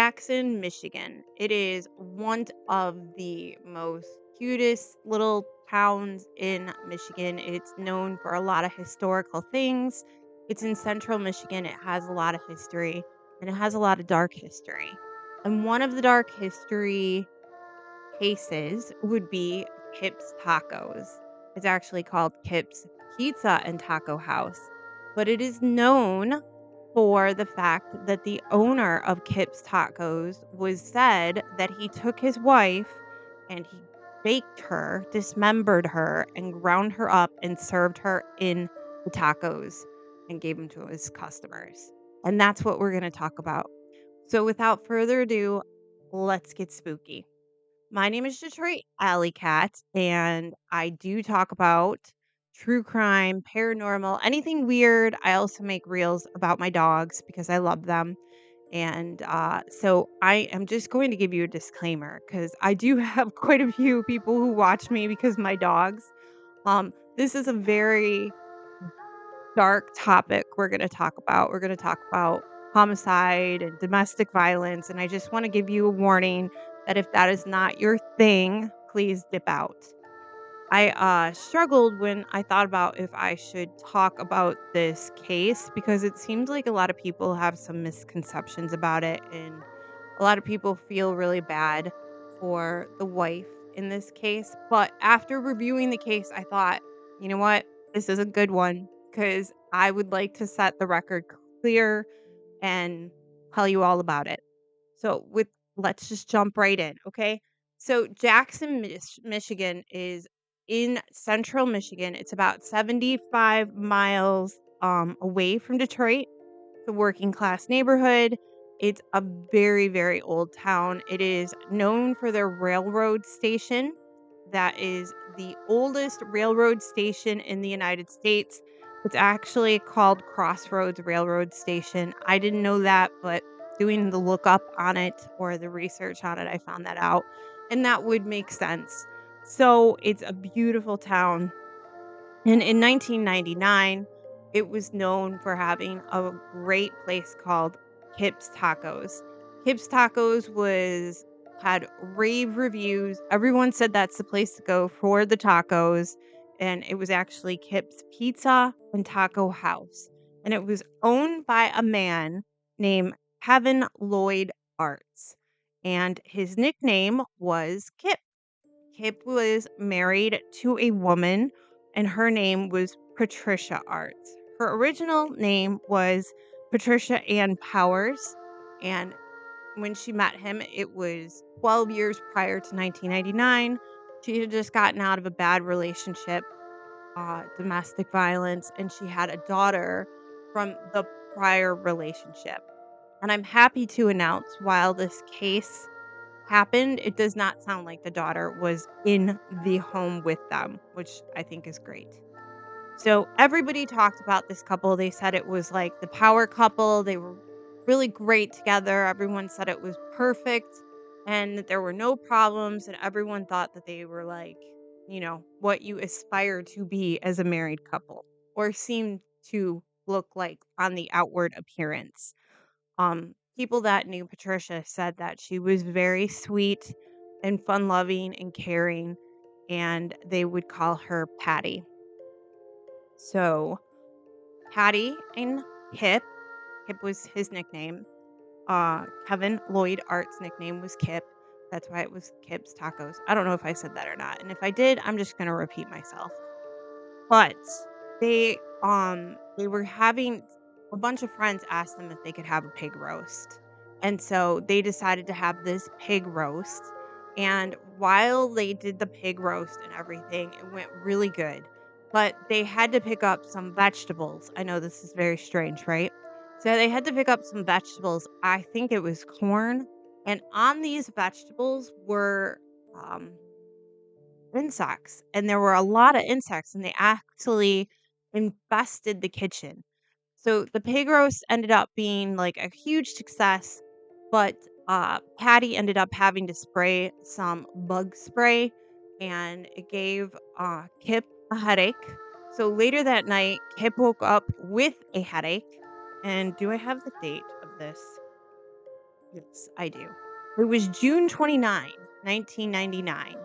Jackson, Michigan. It is one of the most cutest little towns in Michigan. It's known for a lot of historical things. It's in central Michigan. It has a lot of history and it has a lot of dark history. And one of the dark history cases would be Kipps Tacos. It's actually called Kipps Pizza and Taco House, but it is known for the fact that the owner of Kipps Tacos was said that he took his wife and he baked her, dismembered her, and ground her up and served her in the tacos and gave them to his customers. And that's what we're going to talk about. So without further ado, let's get spooky. My name is Detroit Alley Cat, and I do talk about true crime, paranormal, anything weird. I also make reels about my dogs because I love them. And so I am just going to give you a disclaimer because I do have quite a few people who watch me because my dogs. This is a very dark topic we're going to talk about. We're going to talk about homicide and domestic violence. And I just want to give you a warning that if that is not your thing, please dip out. I struggled when I thought about if I should talk about this case because it seems like a lot of people have some misconceptions about it. And a lot of people feel really bad for the wife in this case. But after reviewing the case, I thought, you know what? This is a good one because I would like to set the record clear and tell you all about it. So with let's just jump right in, okay? So Jackson, Michigan is in central Michigan. It's about 75 miles away from Detroit, the working class neighborhood. It's a very, very old town. It is known for their railroad station. That is the oldest railroad station in the United States. It's actually called Crossroads Railroad Station. I didn't know that, but doing the lookup on it or the research on it, I found that out. And that would make sense. So it's a beautiful town. And in 1999, it was known for having a great place called Kipps Tacos. Kipps Tacos was had rave reviews. Everyone said that's the place to go for the tacos, and it was actually Kipps Pizza and Taco House. And it was owned by a man named Kevin Lloyd Arts, and his nickname was Kip. Kip was married to a woman, and her name was Patricia Arts. Her original name was Patricia Ann Powers, and when she met him, it was 12 years prior to 1999. She had just gotten out of a bad relationship, domestic violence, and she had a daughter from the prior relationship. And I'm happy to announce while this case happened, it does not sound like the daughter was in the home with them, which I think is great. So everybody talked about this couple. They said it was like the power couple. They were really great together. Everyone said it was perfect and that there were no problems. And everyone thought that they were like, what you aspire to be as a married couple or seemed to look like on the outward appearance. People that knew Patricia said that she was very sweet and fun loving and caring, and they would call her Patty. So Patty and Kip, Kip was his nickname. Kevin Lloyd Art's nickname was Kip. That's why it was Kip's Tacos. I don't know if I said that or not. And if I did, I'm just gonna repeat myself. But they were having a bunch of friends asked them if they could have a pig roast. And so they decided to have this pig roast. And while they did the pig roast and everything, it went really good. But they had to pick up some vegetables. I know this is very strange, right? So they had to pick up some vegetables. I think it was corn. And on these vegetables were um insects, and there were a lot of insects, and they actually infested the kitchen. So the pig roast ended up being like a huge success, but Patty ended up having to spray some bug spray, and it gave Kip a headache. So later that night, Kip woke up with a headache. And do I have the date of this? Yes, I do. It was June 29, 1999.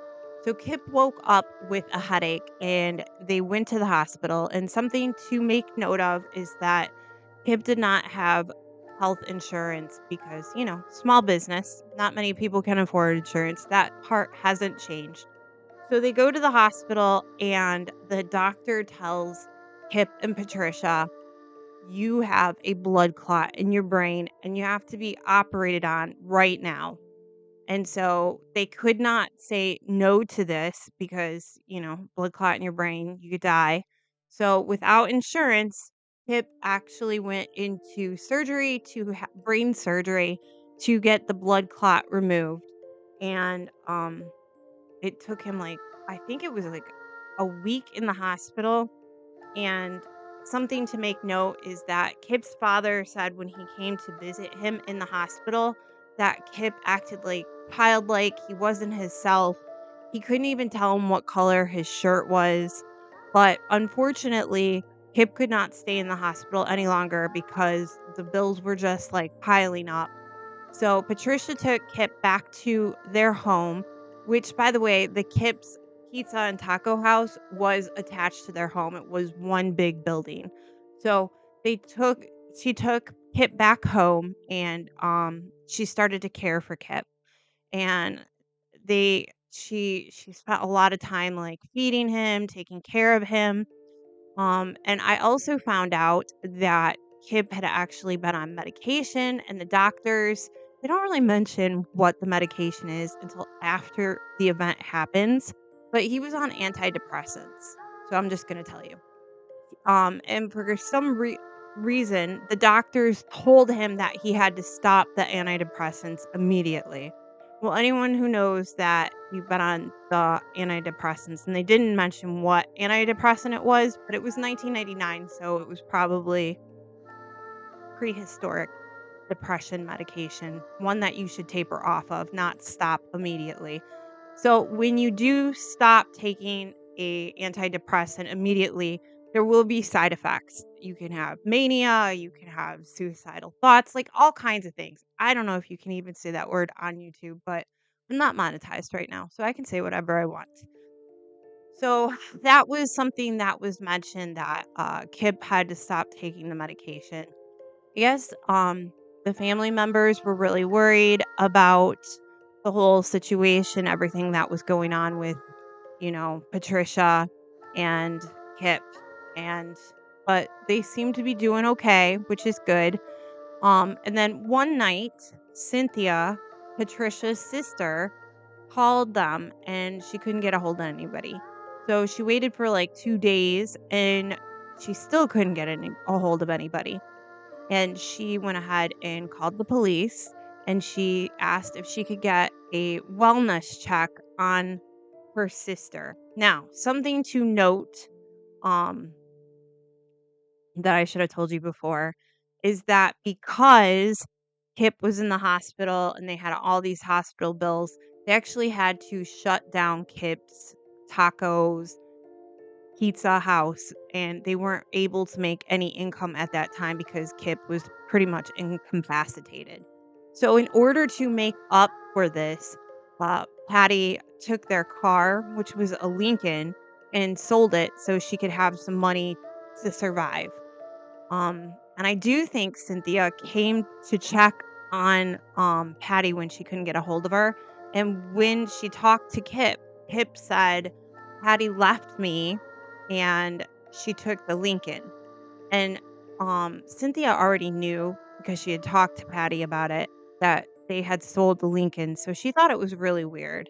So Kip woke up with a headache and they went to the hospital. And something to make note of is that Kip did not have health insurance because, small business, not many people can afford insurance. That part hasn't changed. So they go to the hospital and the doctor tells Kip and Patricia, you have a blood clot in your brain and you have to be operated on right now. And so they could not say no to this because, blood clot in your brain, you could die. So without insurance, Pip actually went into surgery brain surgery to get the blood clot removed. And it took him like, I think it was like a week in the hospital, and something to make note is that Kip's father said when he came to visit him in the hospital that Kip acted like childlike. He wasn't himself. He couldn't even tell him what color his shirt was. But unfortunately, Kip could not stay in the hospital any longer because the bills were just like piling up. So Patricia took Kip back to their home, which, by the way, the Kip's Pizza and Taco House was attached to their home. It was one big building. So they took she took Kip back home and she started to care for Kip. And she spent a lot of time like feeding him, taking care of him, and I also found out that Kip had actually been on medication, and the doctors, they don't really mention what the medication is until after the event happens, but he was on antidepressants. So I'm just going to tell you. And for some reason, the doctors told him that he had to stop the antidepressants immediately. Well, anyone who knows that you've been on the antidepressants, and they didn't mention what antidepressant it was, but it was 1999, so it was probably prehistoric depression medication, one that you should taper off of, not stop immediately. So when you do stop taking a antidepressant immediately, there will be side effects. You can have mania, you can have suicidal thoughts, like all kinds of things. I don't know if you can even say that word on YouTube, but I'm not monetized right now, so I can say whatever I want. So that was something that was mentioned that Kip had to stop taking the medication. Yes, the family members were really worried about the whole situation, everything that was going on with, Patricia and Kip, and but they seem to be doing okay, which is good. And then one night, Cynthia, Patricia's sister, called them and she couldn't get a hold of anybody. So she waited for like 2 days and she still couldn't get a hold of anybody. And she went ahead and called the police and she asked if she could get a wellness check on her sister. Now, something to note um that I should have told you before is that because Kip was in the hospital and they had all these hospital bills, they actually had to shut down Kip's Tacos Pizza House, and they weren't able to make any income at that time because Kip was pretty much incapacitated. So, in order to make up for this, Patty took their car, which was a Lincoln, and sold it so she could have some money to survive. And I do think Cynthia came to check on Patty when she couldn't get a hold of her. And when she talked to Kip, Kip said, Patty left me and she took the Lincoln. And Cynthia already knew because she had talked to Patty about it that they had sold the Lincoln. So she thought it was really weird.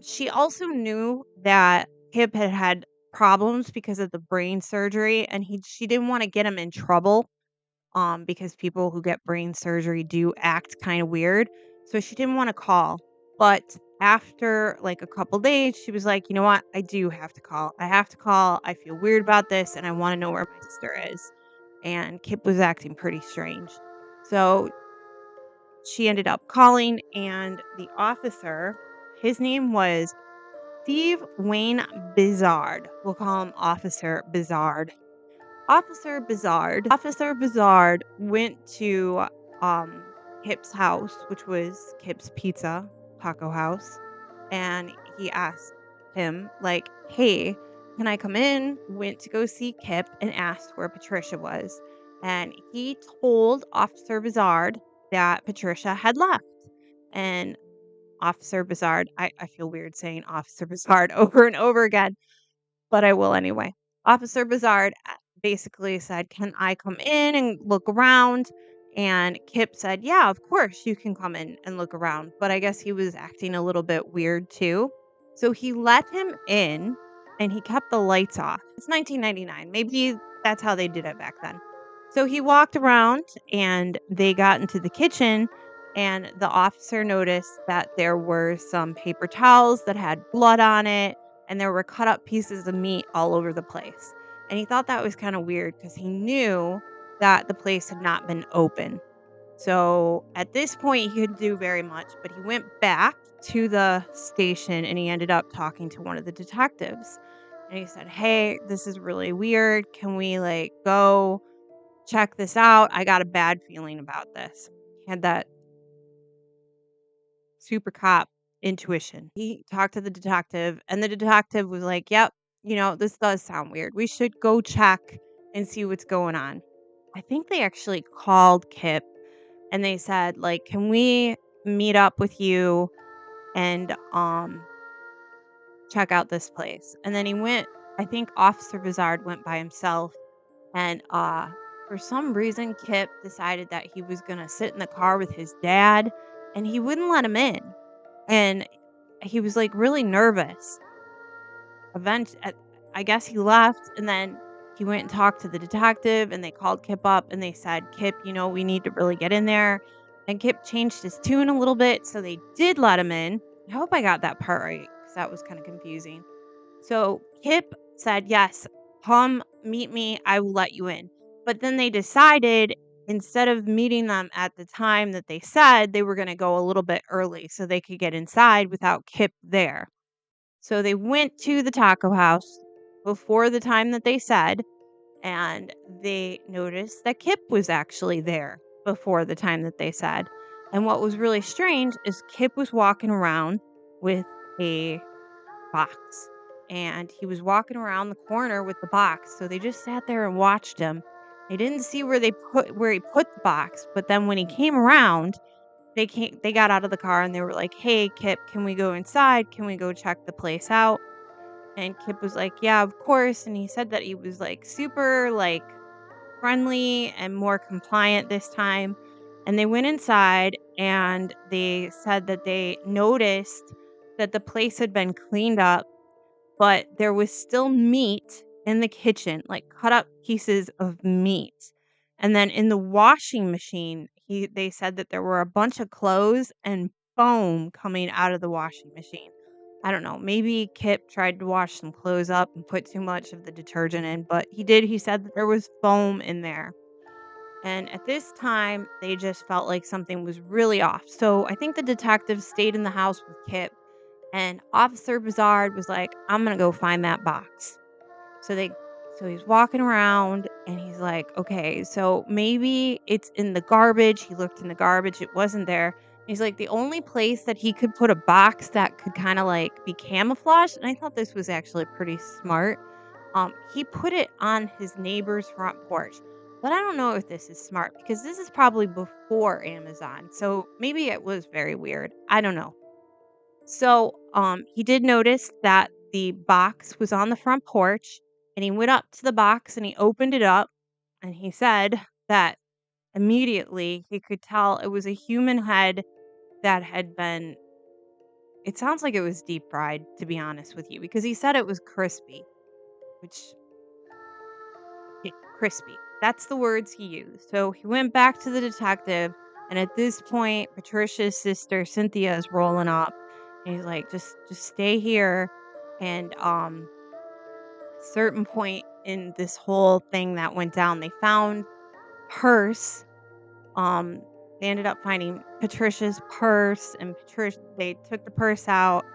She also knew that Kip had had problems because of the brain surgery, and she didn't want to get him in trouble. Because people who get brain surgery do act kind of weird. So she didn't want to call. But after like a couple days, she was like, you know what? I do have to call. I have to call. I feel weird about this and I want to know where my sister is. And Kip was acting pretty strange. So she ended up calling, and the officer, his name was Steve Wayne Bizard. We'll call him Officer Bizard. Officer Bizard went to Kip's house, which was Kip's Pizza Taco House, and he asked him, like, "Hey, can I come in?" Went to go see Kip and asked where Patricia was. And he told Officer Bizarre that Patricia had left. And Officer Bizarre, I feel weird saying Officer Bizarre over and over again, but I will anyway. Officer Bizarre basically said, "Can I come in and look around?" And Kip said, "Yeah, of course you can come in and look around." But I guess he was acting a little bit weird too. So he let him in and he kept the lights off. It's 1999. Maybe that's how they did it back then. So he walked around and they got into the kitchen, and the officer noticed that there were some paper towels that had blood on it, and there were cut up pieces of meat all over the place. And he thought that was kind of weird because he knew that the place had not been open. So at this point, he couldn't do very much, but he went back to the station and he ended up talking to one of the detectives. And he said, "Hey, this is really weird. Can we like go check this out? I got a bad feeling about this." He had that super cop intuition. He talked to the detective, and the detective was like, "Yep, this does sound weird. We should go check and see what's going on." I think they actually called Kip and they said, like, "Can we meet up with you and check out this place?" And then he went. I think Officer Bizarre went by himself, and for some reason Kip decided that he was going to sit in the car with his dad, and he wouldn't let him in. And he was, like, really nervous. I guess he left, and then he went and talked to the detective, and they called Kip up, and they said, "Kip, we need to really get in there." And Kip changed his tune a little bit, so they did let him in. I hope I got that part right, because that was kinda confusing. So Kip said, "Yes, come meet me, I will let you in." But then they decided, instead of meeting them at the time that they said, they were gonna go a little bit early so they could get inside without Kip there. So they went to the taco house before the time that they said, and they noticed that Kip was actually there before the time that they said. And what was really strange is Kip was walking around with a box, and he was walking around the corner with the box. So they just sat there and watched him. They didn't see where he put the box, but then when he came around, they got out of the car and they were like, "Hey, Kip, can we go inside? Can we go check the place out?" And Kip was like, "Yeah, of course." And he said that he was like super like friendly and more compliant this time. And they went inside and they said that they noticed that the place had been cleaned up, but there was still meat in the kitchen, like cut up pieces of meat. And then in the washing machine, they said that there were a bunch of clothes and foam coming out of the washing machine. I don't know, maybe Kip tried to wash some clothes up and put too much of the detergent in, but he said that there was foam in there. And at this time, they just felt like something was really off. So I think the detectives stayed in the house with Kip, and Officer Bizarre was like, "I'm gonna go find that box." So they so he's walking around and he's like, "Okay, so maybe it's in the garbage." He looked in the garbage, it wasn't there. He's like, the only place that he could put a box that could kind of like be camouflaged, and I thought this was actually pretty smart. He put it on his neighbor's front porch. But I don't know if this is smart because this is probably before Amazon. So maybe it was very weird. I don't know. So, he did notice that the box was on the front porch, and he went up to the box and he opened it up, and he said that immediately he could tell it was a human head that had been, it sounds like it was deep fried, to be honest with you, because he said it was crispy, which yeah, crispy. That's the words he used. So he went back to the detective, and at this point, Patricia's sister Cynthia is rolling up, and he's like, "Just stay here." And certain point in this whole thing that went down, they found purse. Um, they ended up finding Patricia's purse, and Patricia they took the purse out,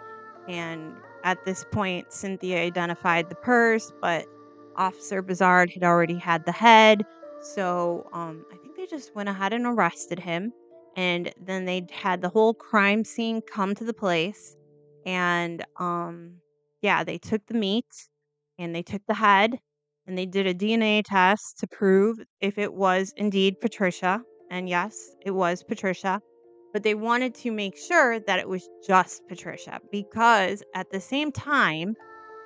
and at this point, Cynthia identified the purse, but Officer Bizarre had already had the head. So I think they just went ahead and arrested him. and then they had the whole crime scene come to the place, and, yeah, they took the meat, and they took the head, and they did a DNA test to prove if it was indeed Patricia, and yes, it was Patricia, but they wanted to make sure that it was just Patricia because at the same time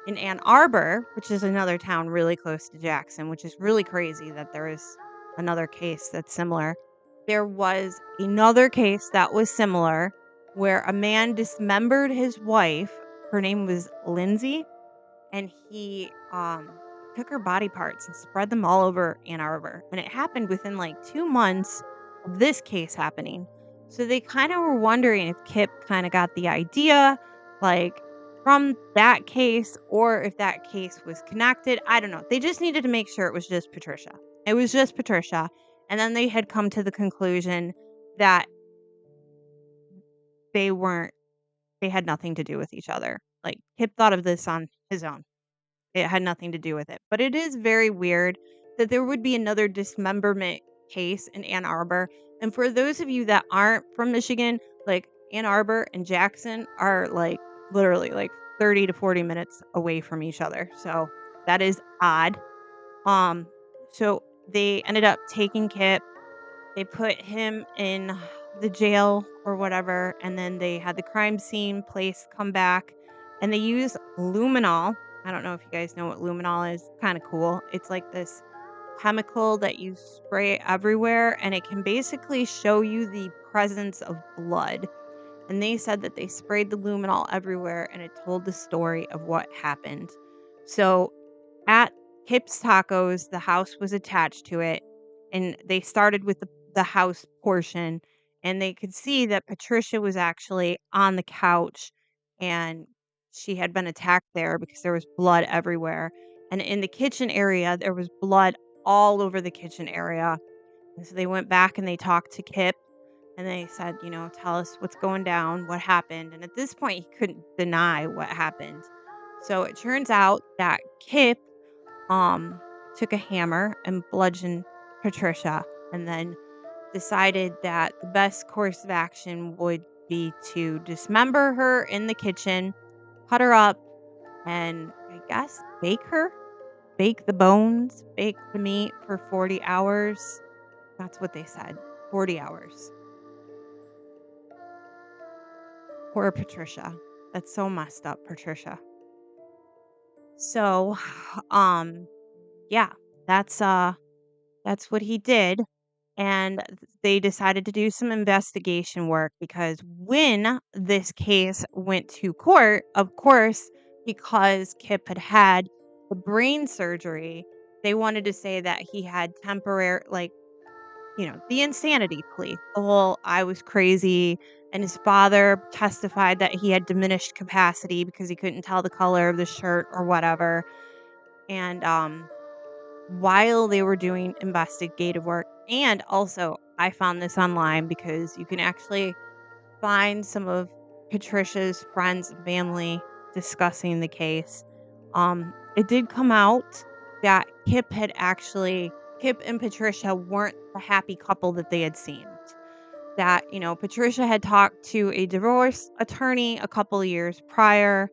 in Ann Arbor, which is another town really close to Jackson, which is really crazy that there is another case that's similar. There was another case that was similar where a man dismembered his wife. Her name was Lindsay, and he took her body parts and spread them all over Ann Arbor. And it happened within like 2 months of this case happening. So they kind of were wondering if Kip kind of got the idea, like from that case, or if that case was connected. I don't know. They just needed to make sure it was just Patricia. It was just Patricia. And then they had come to the conclusion that they weren't, they had nothing to do with each other. Like Kip thought of this on his own. It had nothing to do with it. But it is very weird that there would be another dismemberment case in Ann Arbor. And for those of you that aren't from Michigan, like Ann Arbor and Jackson are like literally like 30 to 40 minutes away from each other. So that is odd. Um so they ended up taking Kip, they put him in the jail or whatever, and then they had the crime scene place come back, and they use luminol. I don't know if you guys know what luminol is. Kind of cool. It's like this chemical that you spray everywhere, and it can basically show you the presence of blood. And they said that they sprayed the luminol everywhere, and it told the story of what happened. So at Kipps Tacos, the house was attached to it, and they started with the house portion, and they could see that Patricia was actually on the couch, and she had been attacked there because there was blood everywhere. And in the kitchen area, there was blood all over the kitchen area. And so they went back and they talked to Kip, and they said, "Tell us what's going down, what happened." And at this point, he couldn't deny what happened. So it turns out that Kip um, took a hammer and bludgeoned Patricia, and then decided that the best course of action would be to dismember her in the kitchen, cut her up, and I guess bake her, bake the bones, bake the meat for 40 hours. That's what they said. 40 hours. Poor Patricia. That's so messed up, Patricia. So, um, yeah, that's that's what he did. And they decided to do some investigation work because when this case went to court, of course, because Kip had had the brain surgery, they wanted to say that he had temporary, like, the insanity plea. The whole I was crazy. And his father testified that he had diminished capacity because he couldn't tell the color of the shirt or whatever. And while they were doing investigative work. And also, I found this online because you can actually find some of Patricia's friends and family discussing the case. It did come out that Kip and Patricia weren't the happy couple that they had seemed. That, Patricia had talked to a divorce attorney a couple of years prior,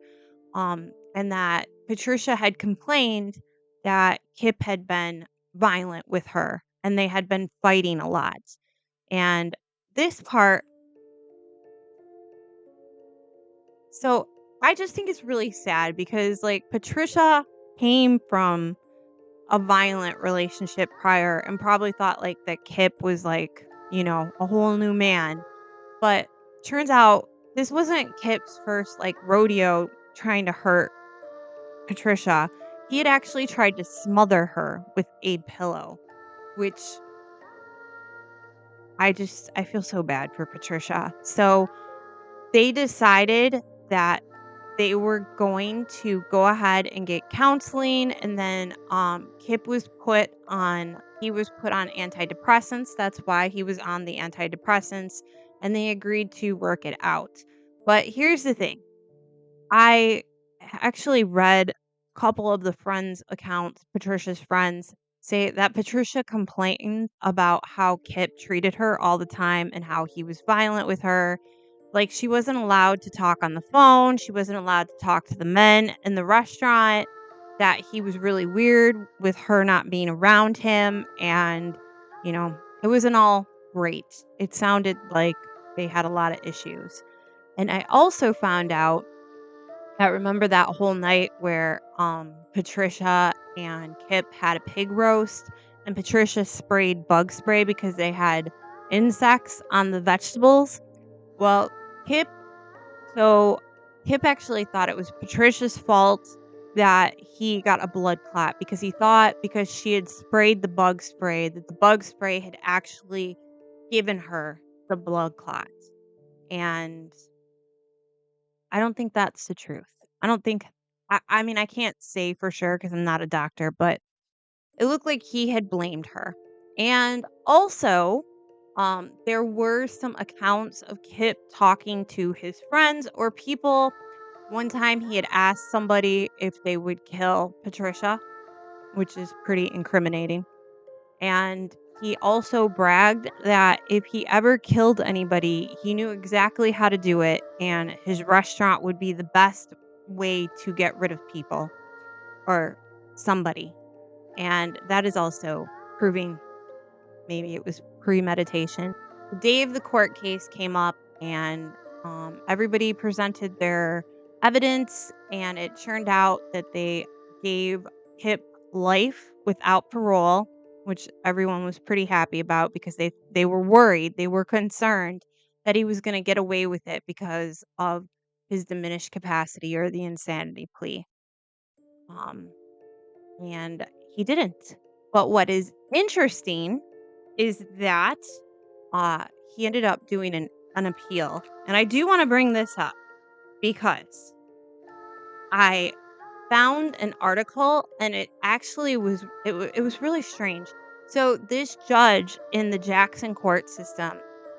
and that Patricia had complained that Kip had been violent with her and they had been fighting a lot. And this part, so I just think it's really sad because, like, Patricia came from a violent relationship prior and probably thought, like, that Kip was, like, a whole new man. But turns out this wasn't Kip's first, like, rodeo trying to hurt Patricia. He had actually tried to smother her with a pillow, which I feel so bad for Patricia. So they decided that they were going to go ahead and get counseling, and then Kip was put on antidepressants. That's why he was on the antidepressants, and they agreed to work it out. But here's the thing. I actually read a couple of the friends' accounts, Patricia's friends, say that Patricia complained about how Kip treated her all the time and how he was violent with her. Like, she wasn't allowed to talk on the phone, she wasn't allowed to talk to the men in the restaurant, that he was really weird with her not being around him, and, it wasn't all great. It sounded like they had a lot of issues. And I also found out that remember that whole night where, Patricia and Kip had a pig roast, and Patricia sprayed bug spray because they had insects on the vegetables? Well, Kip so Kip actually thought it was Patricia's fault that he got a blood clot because he thought because she had sprayed the bug spray that the bug spray had actually given her the blood clot. And I don't think that's the truth. I don't think I mean, I can't say for sure because 'cause I'm not a doctor, but it looked like he had blamed her. And also, there were some accounts of Kip talking to his friends or people. One time he had asked somebody if they would kill Patricia, which is pretty incriminating. And he also bragged that if he ever killed anybody, he knew exactly how to do it, and his restaurant would be the best way to get rid of people or somebody. And that is also proving maybe it was premeditation. The day of the court case came up, and everybody presented their evidence, and it turned out that they gave Kip life without parole, which everyone was pretty happy about because they were worried, they were concerned that he was going to get away with it because of his diminished capacity or the insanity plea. Um, and he didn't. But what is interesting is that uh, he ended up doing an appeal. And I do want to bring this up because I found an article and it actually it was really strange. So this judge in the Jackson court system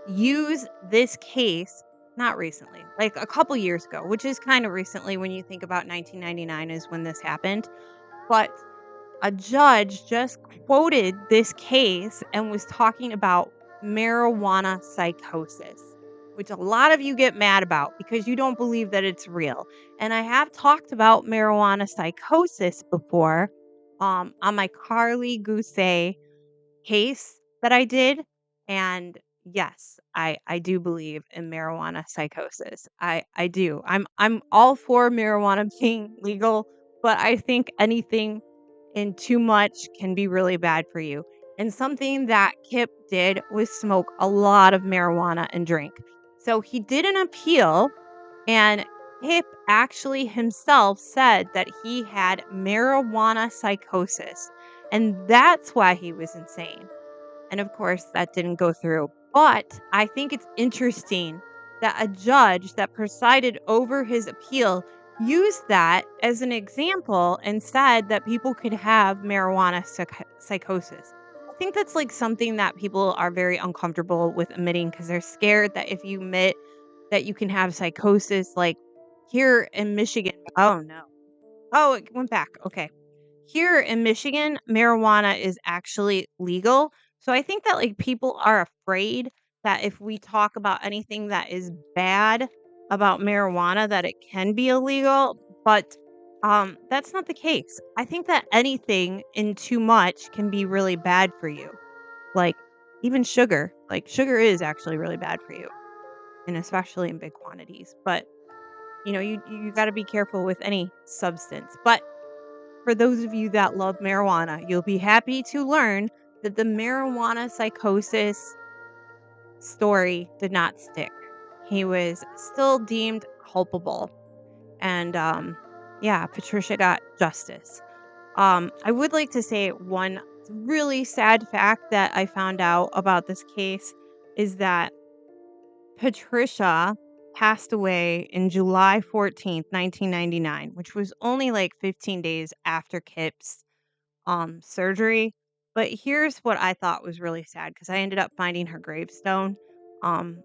used this case not recently, like a couple years ago, which is kind of recently when you think about 1999 is when this happened. But a judge just quoted this case and was talking about marijuana psychosis, which a lot of you get mad about because you don't believe that it's real. And I have talked about marijuana psychosis before on my Carly Gousset case that I did, and yes, I do believe in marijuana psychosis. I do. I'm all for marijuana being legal, but I think anything in too much can be really bad for you. And something that Kip did was smoke a lot of marijuana and drink. So he did an appeal, and Kip actually himself said that he had marijuana psychosis, and that's why he was insane. And of course, that didn't go through. But I think it's interesting that a judge that presided over his appeal used that as an example and said that people could have marijuana psychosis. I think that's like something that people are very uncomfortable with admitting because they're scared that if you admit that you can have psychosis, like here in Michigan. Oh no. Oh, it went back. Okay. Here in Michigan, marijuana is actually legal. So I think that like people are afraid that if we talk about anything that is bad about marijuana that it can be illegal, but that's not the case. I think that anything in too much can be really bad for you. Like even sugar. Like sugar is actually really bad for you and especially in big quantities. But you got to be careful with any substance. But for those of you that love marijuana, you'll be happy to learn that the marijuana psychosis story did not stick. He was still deemed culpable. And yeah, Patricia got justice. I would like to say one really sad fact that I found out about this case is that Patricia passed away in July 14th, 1999, which was only like 15 days after Kip's surgery. But here's what I thought was really sad because I ended up finding her gravestone. Um,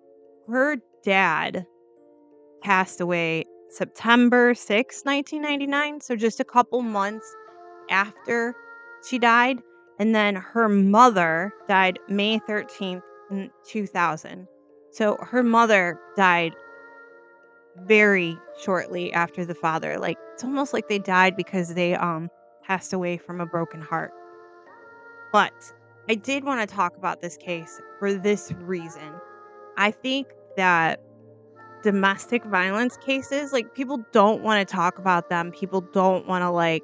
her dad passed away September 6th, 1999. So just a couple months after she died. and then her mother died May 13th, 2000. So her mother died very shortly after the father. Like, it's almost like they died because they passed away from a broken heart. But I did want to talk about this case for this reason. I think that domestic violence cases, like, people don't want to talk about them. People don't want to, like,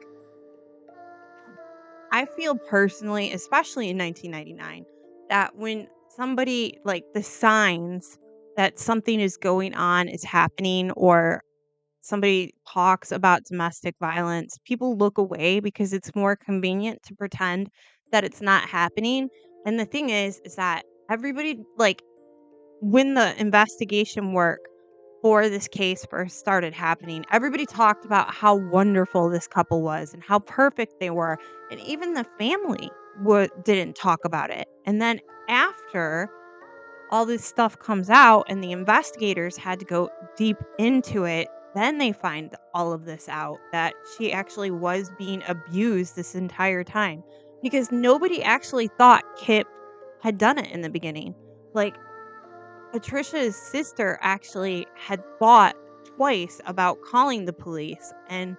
I feel personally, especially in 1999, that when somebody, like, the signs that something is going on, is happening, or somebody talks about domestic violence, people look away because it's more convenient to pretend that it's not happening. And the thing is that everybody, like, when the investigation work for this case first started happening, everybody talked about how wonderful this couple was and how perfect they were. And even the family didn't talk about it. And then after all this stuff comes out and the investigators had to go deep into it, then they find all of this out, that she actually was being abused this entire time, because nobody actually thought Kip had done it in the beginning. Like, Patricia's sister actually had thought twice about calling the police, and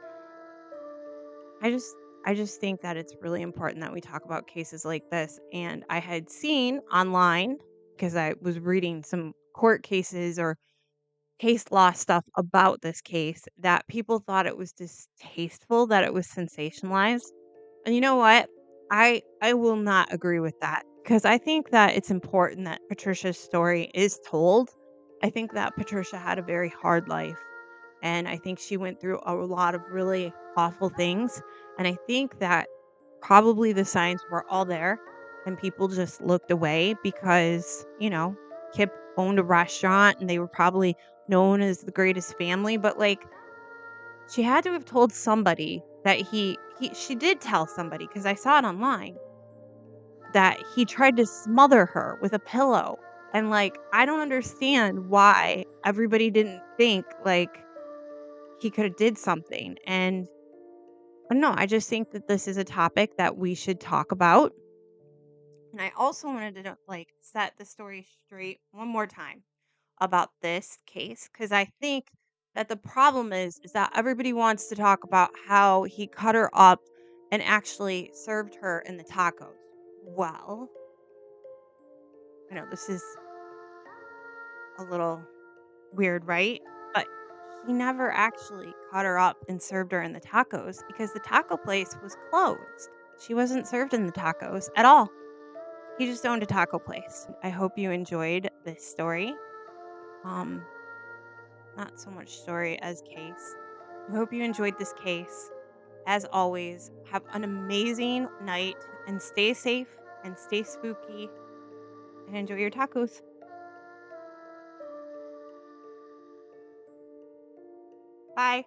I just I just think that it's really important that we talk about cases like this. And I had seen online, because I was reading some court cases or case law stuff about this case, that people thought it was distasteful, that it was sensationalized. And you know what? I will not agree with that, because I think that it's important that Patricia's story is told. I think that Patricia had a very hard life, and I think she went through a lot of really awful things, and I think that probably the signs were all there and people just looked away because, Kip owned a restaurant and they were probably known as the greatest family, but, like, she had to have told somebody that he she did tell somebody, because I saw it online, that he tried to smother her with a pillow. And, like, I don't understand why everybody didn't think, like, he coulda did something. And I don't know, I just think that this is a topic that we should talk about. And I also wanted to, like, set the story straight one more time about this case, because I think that the problem is that everybody wants to talk about how he cut her up and actually served her in the tacos. Well, I know this is a little weird, right? But he never actually cut her up and served her in the tacos, because the taco place was closed. She wasn't served in the tacos at all. He just owned a taco place. I hope you enjoyed this story. Um, Not so much story as case. I hope you enjoyed this case. As always, have an amazing night and stay safe and stay spooky and enjoy your tacos. Bye.